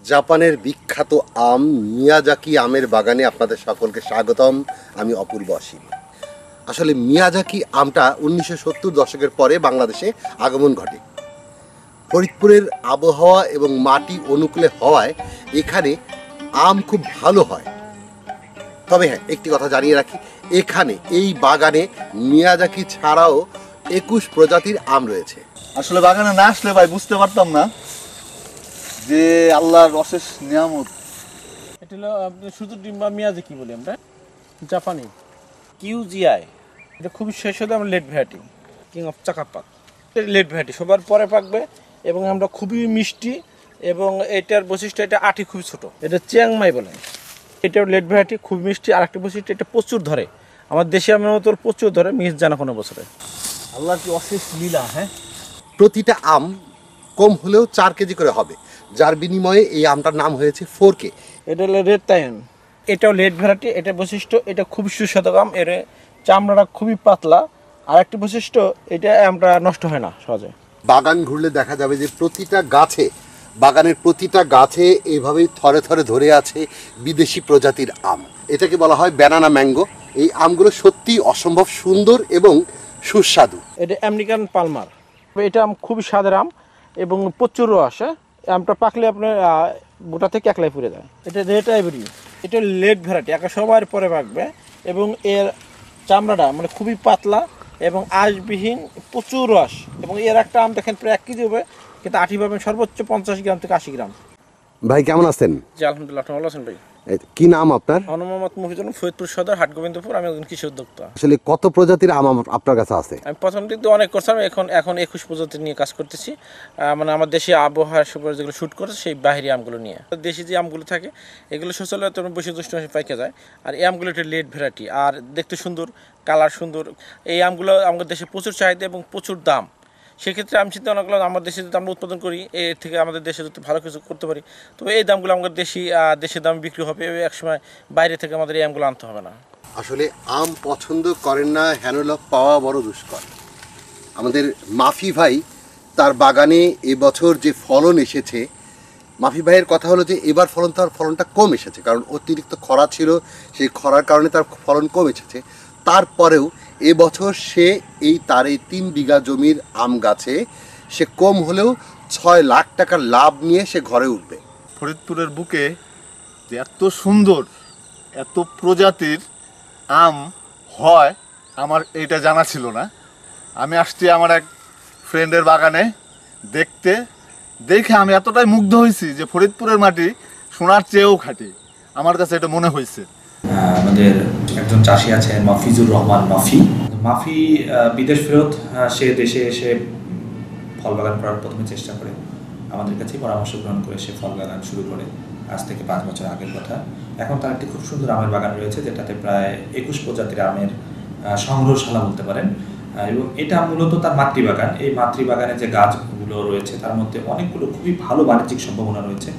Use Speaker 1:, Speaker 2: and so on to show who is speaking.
Speaker 1: জাপানের বিখ্যাত আম মিয়াজাকি আমের বাগানে আপনাদের সকলকে স্বাগতম। আমি অপূর্ব অসীম। আসলে মিয়াজাকি আমটা 1970 দশকের পরে বাংলাদেশে আগমন ঘটে। ফরিদপুরের আবহাওয়া এবং মাটি অনুকূলে হওয়ায় এখানে আম খুব ভালো হয়। তবে হ্যাঁ, একটি কথা জানিয়ে রাখি, এখানে এই বাগানে মিয়াজাকি ছাড়াও 21 প্রজাতির আম রয়েছে।
Speaker 2: আসলে বাগানে না আসলে ভাই বুঝতে পারতাম না যে আল্লাহর অশেষ নিয়ামত।
Speaker 3: এটা হলো আপনার শুধু ডিম্বা মিয়াজাকি বলি আমরা, জাপানি কিউজিআই। এটা খুবই শেষ হতে আমরা late variety, king of Chakapat. Late variety সবার পরে পাকবে এবং আমরা খুবই মিষ্টি, এবং এটার বৈশিষ্ট্য এটা আটি খুবই ছোট। এটা চিয়াংমাই বলে। এটাও লেট ভ্যারাইটি, খুব মিষ্টি। আর একটা বৈশিষ্ট্য, এটা প্রচুর ধরে। আমার দেশে আমার মতো প্রচুর ধরে, মিস জানা কোনো বছরে।
Speaker 2: আল্লাহর কি অশেষ লীলা। হ্যাঁ,
Speaker 1: প্রতিটা আম কম হলেও 4 কেজি করে হবে, যার বিনিময়ে এই আমটার নাম হয়েছে 4K।
Speaker 3: এটা হলো রেড তাইন। এটাও লেট ভ্যারাইটি। এটা বৈশিষ্ট্য, এটা খুবই সুস্বাদু আম। এর চামড়াটা খুবই পাতলা। আর একটা বৈশিষ্ট্য, এটা আমটা নষ্ট হয় না সহজে।
Speaker 1: বাগান ঘুরলে দেখা যাবে যে বাগানের প্রতিটা গাছে এইভাবেই থরে থরে ধরে আছে বিদেশি প্রজাতির আম। এটাকে বলা হয় ব্যানানা ম্যাঙ্গো। এই আমগুলো সত্যিই অসম্ভব সুন্দর এবং সুস্বাদু।
Speaker 3: এটা আমেরিকান পালমার। এটা আম খুবই স্বাদের আম এবং প্রচুর রস। আমটা পাকলে আপনার গোটা থেকে একলাই পুড়ে যায়। এটা রেড আইভরি। এটা লেট ভ্যারাইটি, একা সবার পরে পাকবে এবং এর চামড়াটা মানে খুবই পাতলা এবং আঁশবিহীন, প্রচুর রস। এবং এর একটা আম দেখেন প্রায় 1 কেজি হবে, কিন্তু আঠি পাবেন সর্বোচ্চ 50 গ্রাম থেকে 80 গ্রাম।
Speaker 1: ভাই কেমন আছেন?
Speaker 3: জি আলহামদুলিল্লাহ, আপনি ভালো আছেন ভাই?
Speaker 1: কি নাম আপনার?
Speaker 3: মোহাম্মদ মফিজুল, ফরিদপুর সদর, হাটগোবিন্দপুর। আমি একজন কৃষি উদ্যোক্তা।
Speaker 1: আসলে কত প্রজাতির আম আপনার কাছে আছে?
Speaker 3: আমি প্রথম দিক দিয়ে অনেক করছিলাম, এখন 21 প্রজাতি নিয়ে কাজ করতেছি। মানে আমার দেশে আবহাওয়ার সুপার যেগুলো শ্যুট করে সেই বাহিরি আমগুলো নিয়ে। দেশি যে আমগুলো থাকে এগুলো সচরাচর বেশি দুষ্ট পাইকে যায়। আর এই আমগুলো একটা লেট ভ্যারাইটি, আর দেখতে সুন্দর, কালার সুন্দর। এই আমগুলো আমাদের দেশে প্রচুর চাহিদা এবং প্রচুর দাম। সেক্ষেত্রে আমি চিন্তা ভাবনা করলাম, আমার দেশে যদি আমরা উৎপাদন করি, এর থেকে আমাদের দেশে যদি ভালো কিছু করতে পারি, তো এই দামগুলো আমাদের দেশের দামে বিক্রি হবে। একসময় বাইরে থেকে আমাদের এই আমগুলো আনতে হবে না।
Speaker 1: আসলে আম পছন্দ করেন না হ্যানোলক পাওয়া বড় দুষ্কর। আমাদের মাফি ভাই, তার বাগানে এবছর যে ফলন এসেছে, মাফি ভাইয়ের কথা হলো যে এবার ফলনটা কম এসেছে, কারণ অতিরিক্ত খরা ছিল। সেই খরার কারণে তার ফলন কম এসেছে। তারপরেও এবছর সে তার 3 বিঘা জমির আম গাছে সে কম হলেও 6 লাখ টাকার লাভ নিয়ে সে ঘরে উঠবে।
Speaker 2: ফরিদপুরের বুকে যে এত সুন্দর, এত প্রজাতির আম হয় আমার এইটা জানা ছিল না। আমি আসছি আমার এক ফ্রেন্ডের বাগানে দেখে আমি এতটাই মুগ্ধ হয়েছি যে ফরিদপুরের মাটি সোনার চেয়েও খাঁটি। আমার কাছে এটা মনে হয়েছে।
Speaker 4: আমাদের একজন চাষি আছেন মফিজুর রহমান মাফি বিদেশ ফেরত সে দেশে এসে ফল বাগান করার প্রথমে চেষ্টা করে আমাদের কাছেই পরামর্শ গ্রহণ করে সে ফল বাগান শুরু করে। আজ থেকে 5 বছর আগের কথা। এখন তার একটি খুব সুন্দর আমের বাগান রয়েছে, যেটাতে প্রায় 21 প্রজাতির আমের সংগ্রহশালা বলতে পারেন। এবং এটা মূলত তার মাতৃবাগান। এই মাতৃবাগানে যে গাছগুলো রয়েছে তার মধ্যে অনেকগুলো খুবই ভালো বাণিজ্যিক সম্ভাবনা রয়েছে।